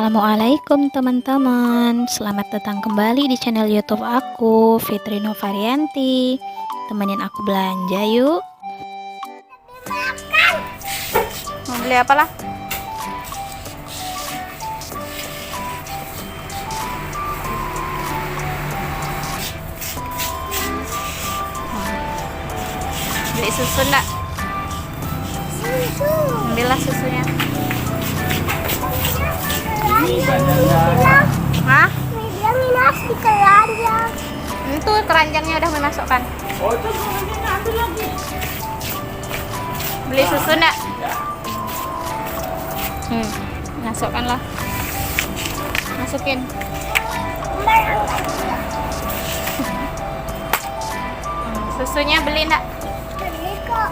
Assalamualaikum teman-teman. Selamat datang kembali di channel YouTube aku, Fitri Novarianti. Temenin aku belanja yuk. Mau beli apa lah? Beli susu enggak? Ambillah susunya. Hah? Dia minus di keranjang. Itu keranjangnya udah memasukkan. Beli susu enggak? Masukkanlah. Masukin. Susunya beli enggak? Beli kok.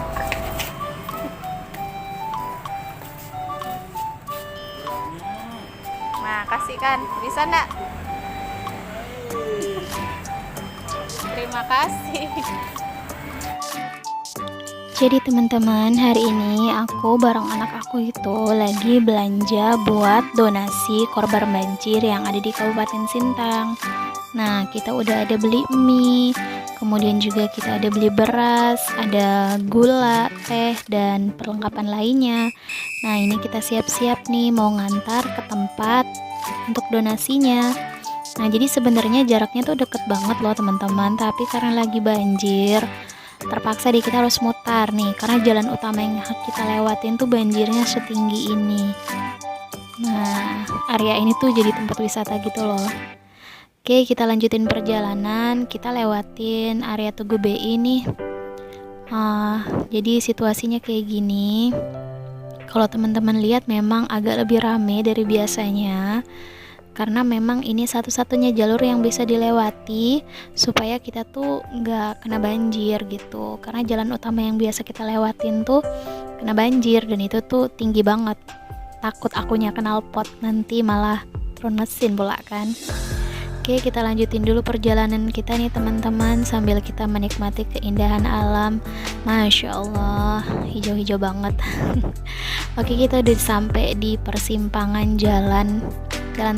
Nah, kasihkan. Bisa enggak? Terima kasih. Jadi teman-teman, hari ini aku bareng anak aku itu lagi belanja buat donasi korban banjir yang ada di Kabupaten Sintang. Nah, kita udah ada beli mie, kemudian juga kita ada beli beras, ada gula, teh, dan perlengkapan lainnya. Nah, ini kita siap-siap nih mau ngantar ke tempat untuk donasinya. Nah, jadi sebenarnya jaraknya tuh deket banget loh teman-teman, tapi karena lagi banjir, terpaksa deh kita harus mutar nih, karena jalan utama yang kita lewatin tuh banjirnya setinggi ini. Nah, area ini tuh jadi tempat wisata gitu loh. Oke, kita lanjutin perjalanan. Kita lewatin area Tugu BI nih. Jadi situasinya kayak gini. Kalau teman-teman lihat memang agak lebih rame dari biasanya, karena memang ini satu-satunya jalur yang bisa dilewati supaya kita tuh nggak kena banjir gitu. Karena jalan utama yang biasa kita lewatin tuh kena banjir, dan itu tuh tinggi banget. Takut akunya knalpot nanti malah turun mesin pula kan. Oke, kita lanjutin dulu perjalanan kita nih teman-teman, sambil kita menikmati keindahan alam. Masya Allah, hijau-hijau banget. Oke, kita udah sampai di persimpangan jalan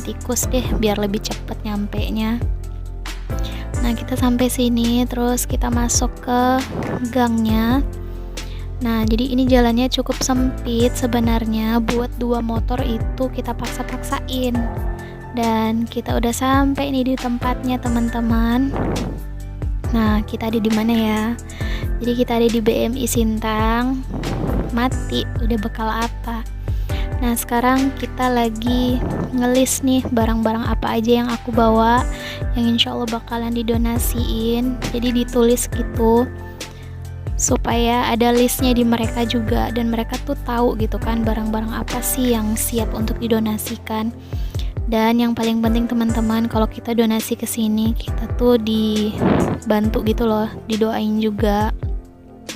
tikus deh, biar lebih cepet nyampe nya. Nah, kita sampai sini, terus kita masuk ke gangnya. Nah, jadi ini jalannya cukup sempit sebenarnya, buat dua motor itu kita paksa-paksain. Dan kita udah sampai nih di tempatnya teman-teman. Nah, kita ada di mana ya? Jadi kita ada di BMI Sintang. Mati, udah bekal apa? Nah, sekarang kita lagi ngelis nih barang-barang apa aja yang aku bawa, yang insya Allah bakalan didonasiin. Jadi ditulis gitu supaya ada listnya di mereka juga, dan mereka tuh tahu gitu kan barang-barang apa sih yang siap untuk didonasikan. Dan yang paling penting teman-teman, kalau kita donasi ke sini, kita tuh dibantu gitu loh, didoain juga.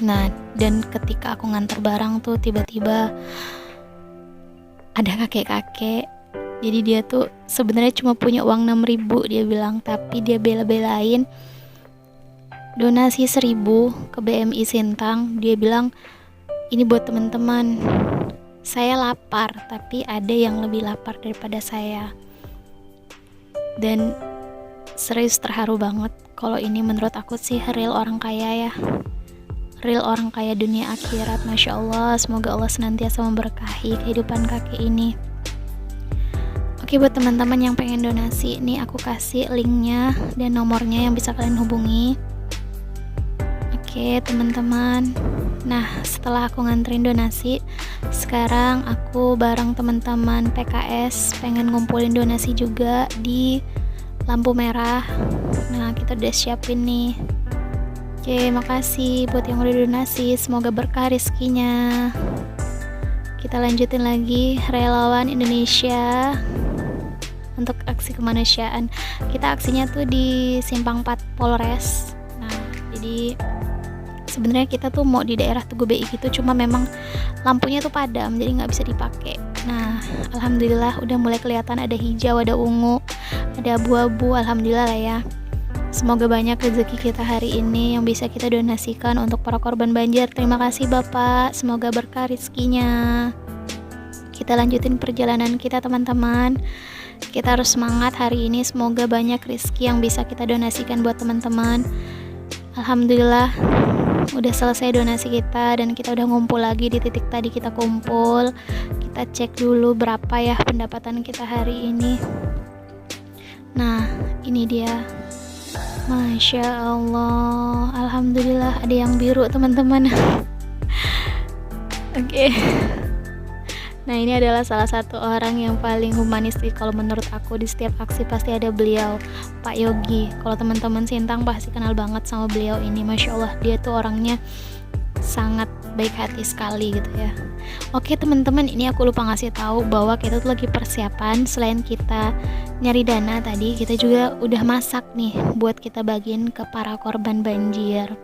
Nah, dan ketika aku nganter barang tuh tiba-tiba ada kakek-kakek. Jadi dia tuh sebenarnya cuma punya uang 6.000 dia bilang, tapi dia bela-belain donasi 1.000 ke BMI Sintang. Dia bilang, ini buat teman-teman. Saya lapar, tapi ada yang lebih lapar daripada saya. Dan serius terharu banget. Kalau ini menurut aku sih real orang kaya ya. Real orang kaya dunia akhirat. Masya Allah, semoga Allah senantiasa memberkahi kehidupan kakek ini. Oke, buat teman-teman yang pengen donasi, nih aku kasih linknya dan nomornya yang bisa kalian hubungi. Oke teman-teman, nah setelah aku nganterin donasi, sekarang aku bareng teman-teman PKS pengen ngumpulin donasi juga di lampu merah. Nah, kita udah siapin nih. Oke, makasih buat yang udah donasi, semoga berkah rezekinya. Kita lanjutin lagi, relawan Indonesia untuk aksi kemanusiaan. Kita aksinya tuh di Simpang 4 Polres. Nah, jadi sebenarnya kita tuh mau di daerah Tugu BI gitu, cuma memang lampunya tuh padam, jadi nggak bisa dipakai. Nah, alhamdulillah udah mulai kelihatan ada hijau, ada ungu, ada abu-abu. Alhamdulillah lah ya. Semoga banyak rezeki kita hari ini yang bisa kita donasikan untuk para korban banjir. Terima kasih Bapak, semoga berkah rezekinya. kita lanjutin perjalanan kita teman-teman. Kita harus semangat hari ini, semoga banyak rezeki yang bisa kita donasikan buat teman-teman. Alhamdulillah udah selesai donasi kita dan kita udah ngumpul lagi di titik tadi kita kumpul. Kita cek dulu berapa ya pendapatan kita hari ini. Nah, ini dia. Masya Allah, alhamdulillah ada yang biru teman-teman. Oke. Nah, ini adalah salah satu orang yang paling humanistik kalau menurut aku. Di setiap aksi pasti ada beliau, Pak Yogi. Kalau teman-teman Sintang pasti kenal banget sama beliau ini. Masya Allah, dia tuh orangnya sangat baik hati sekali gitu ya. Oke teman-teman, ini aku lupa ngasih tahu bahwa kita tuh lagi persiapan. Selain kita nyari dana tadi, kita juga udah masak nih buat kita bagiin ke para korban banjir.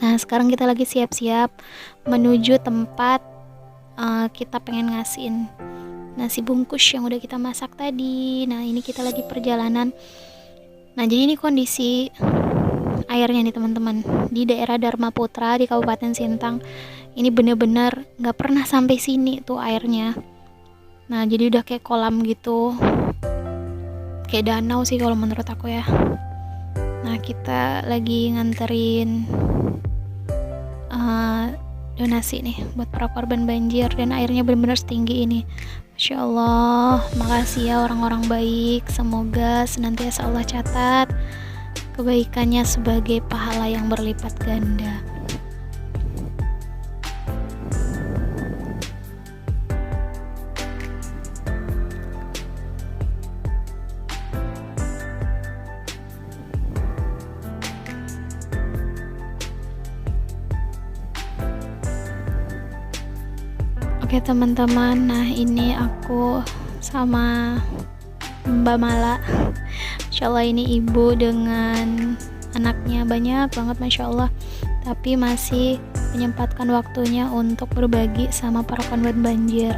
Nah, sekarang kita lagi siap-siap menuju tempat kita pengen ngasihin nasi bungkus yang udah kita masak tadi. Nah, ini kita lagi perjalanan. Nah, jadi ini kondisi airnya nih teman-teman di daerah Dharma Putra di Kabupaten Sintang. Ini bener-bener gak pernah sampai sini tuh airnya. Nah, jadi udah kayak kolam gitu, kayak danau sih kalau menurut aku ya. Nah, kita lagi nganterin donasi nih buat para korban banjir dan airnya benar-benar setinggi ini. Masya Allah, makasih ya orang-orang baik. Semoga senantiasa Allah catat kebaikannya sebagai pahala yang berlipat ganda. Oke teman-teman, nah ini aku sama Mbak Mala. Masya Allah, ini ibu dengan anaknya banyak banget Masya Allah, tapi masih menyempatkan waktunya untuk berbagi sama para korban banjir.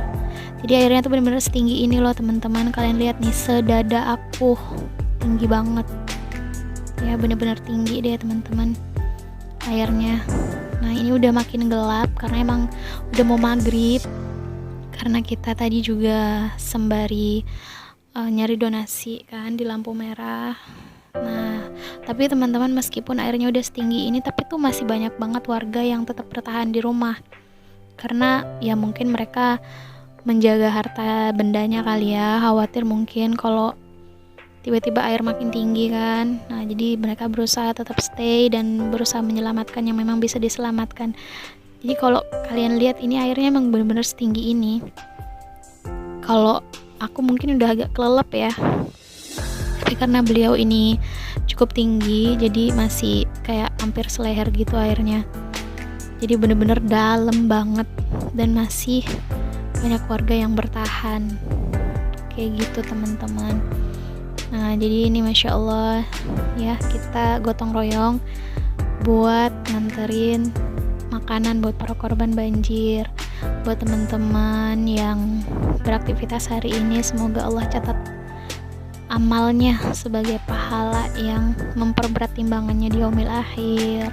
Jadi airnya tuh benar-benar setinggi ini loh teman-teman. Kalian lihat nih, sedada aku, tinggi banget ya, benar-benar tinggi deh teman-teman airnya. Nah, ini udah makin gelap karena emang udah mau maghrib, karena kita tadi juga sembari nyari donasi kan di lampu merah. Nah, tapi teman-teman, meskipun airnya udah setinggi ini, tapi tuh masih banyak banget warga yang tetap bertahan di rumah, karena ya mungkin mereka menjaga harta bendanya kali ya, khawatir mungkin kalau tiba-tiba air makin tinggi kan. Nah, jadi mereka berusaha tetap stay dan berusaha menyelamatkan yang memang bisa diselamatkan. Jadi kalau kalian lihat, ini airnya memang benar-benar setinggi ini. Kalau aku mungkin udah agak kelelep ya, tapi karena beliau ini cukup tinggi, jadi masih kayak hampir seleher gitu airnya. Jadi benar-benar dalam banget dan masih banyak warga yang bertahan kayak gitu teman-teman. Nah, jadi ini Masya Allah ya, kita gotong royong buat nganterin makanan buat para korban banjir, buat teman-teman yang beraktivitas hari ini. Semoga Allah catat amalnya sebagai pahala yang memperberat timbangannya di yaumil akhir.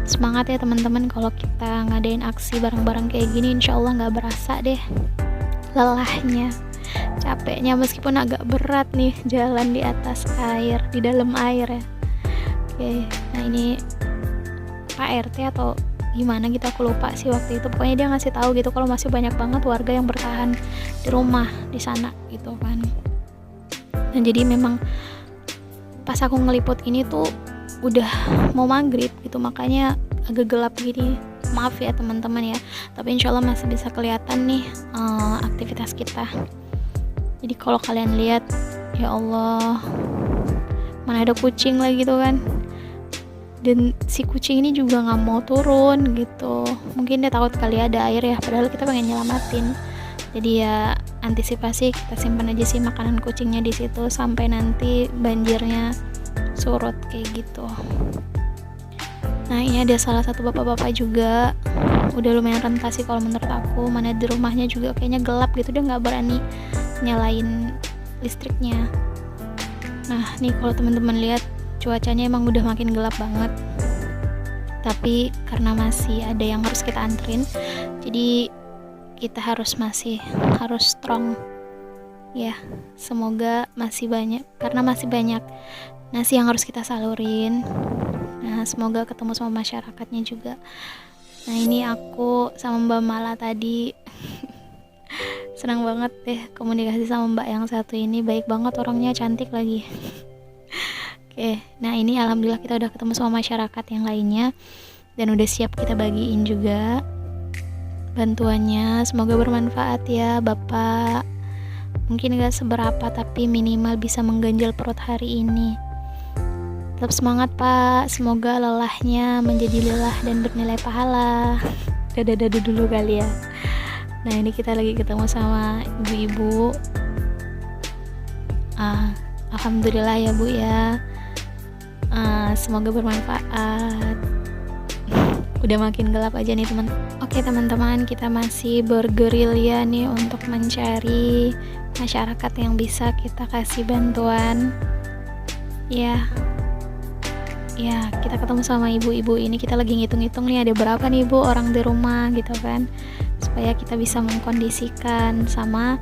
Semangat ya teman-teman, kalau kita ngadain aksi bareng-bareng kayak gini, insya Allah nggak berasa deh lelahnya, capeknya, meskipun agak berat nih jalan di atas air, di dalam air ya. Oke, nah ini Pak RT atau gimana gitu, aku lupa sih waktu itu. Pokoknya dia ngasih tahu gitu kalau masih banyak banget warga yang bertahan di rumah di sana gitu kan. Dan jadi memang pas aku ngeliput ini tuh udah mau maghrib gitu, makanya agak gelap gini. Maaf ya teman-teman ya, tapi insya Allah masih bisa kelihatan nih aktivitas kita. Jadi kalau kalian lihat, ya Allah, mana ada kucing lagi tuh kan, dan si kucing ini juga nggak mau turun gitu. Mungkin dia takut kali ada air ya, padahal kita pengen nyelamatin. Jadi ya antisipasi, kita simpan aja sih makanan kucingnya di situ sampai nanti banjirnya surut kayak gitu. Nah, ini ada salah satu bapak-bapak juga, udah lumayan renta sih kalau menurut aku. Mana di rumahnya juga kayaknya gelap gitu, dia nggak berani nyalain listriknya. Nah, nih kalau teman-teman lihat, cuacanya emang udah makin gelap banget, tapi karena masih ada yang harus kita anterin, jadi kita harus strong ya. Semoga masih banyak, karena masih banyak nasi yang harus kita salurin. Nah, semoga ketemu sama masyarakatnya juga. Nah, ini aku sama Mbak Mala tadi senang banget deh komunikasi sama Mbak yang satu ini, baik banget orangnya, cantik lagi. Oke, nah ini alhamdulillah kita udah ketemu sama masyarakat yang lainnya dan udah siap kita bagiin juga bantuannya. Semoga bermanfaat ya Bapak. Mungkin gak seberapa tapi minimal bisa mengganjal perut hari ini. Tetap semangat Pak, semoga lelahnya menjadi lelah dan bernilai pahala. Dadah dulu kali ya. Nah ini kita lagi ketemu sama ibu-ibu. Alhamdulillah ya Bu ya. Semoga bermanfaat. Udah makin gelap aja nih teman. Oke teman-teman, kita masih bergerilya nih untuk mencari masyarakat yang bisa kita kasih bantuan. Ya, kita ketemu sama ibu-ibu ini. Kita lagi ngitung-ngitung nih ada berapa nih Bu orang di rumah gitu kan, supaya kita bisa mengkondisikan sama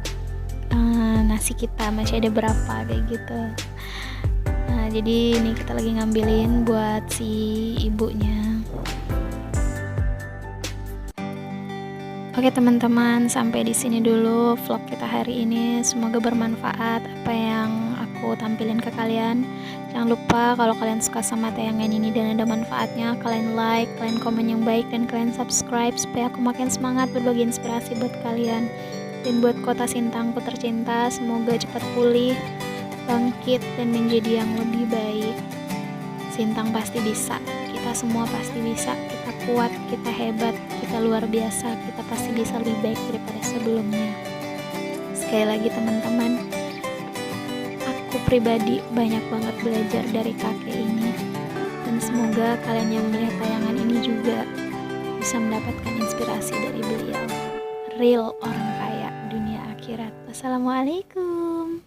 nasi kita masih ada berapa kayak gitu. Nah jadi ini kita lagi ngambilin buat si ibunya. Oke teman-teman, sampai di sini dulu vlog kita hari ini. Semoga bermanfaat apa yang aku tampilin ke kalian. Jangan lupa kalau kalian suka sama tayangan ini dan ada manfaatnya, kalian like, kalian komen yang baik, dan kalian subscribe supaya aku makin semangat berbagi inspirasi buat kalian. Dan buat kota Sintangku tercinta, semoga cepat pulih, bangkit, dan menjadi yang lebih baik. Sintang pasti bisa, kita semua pasti bisa, kita kuat, kita hebat, kita luar biasa, kita pasti bisa lebih baik daripada sebelumnya. Sekali lagi teman-teman, aku pribadi banyak banget belajar dari kakek ini, dan semoga kalian yang melihat tayangan ini juga bisa mendapatkan inspirasi dari beliau. Real orang kaya dunia akhirat. Wassalamualaikum.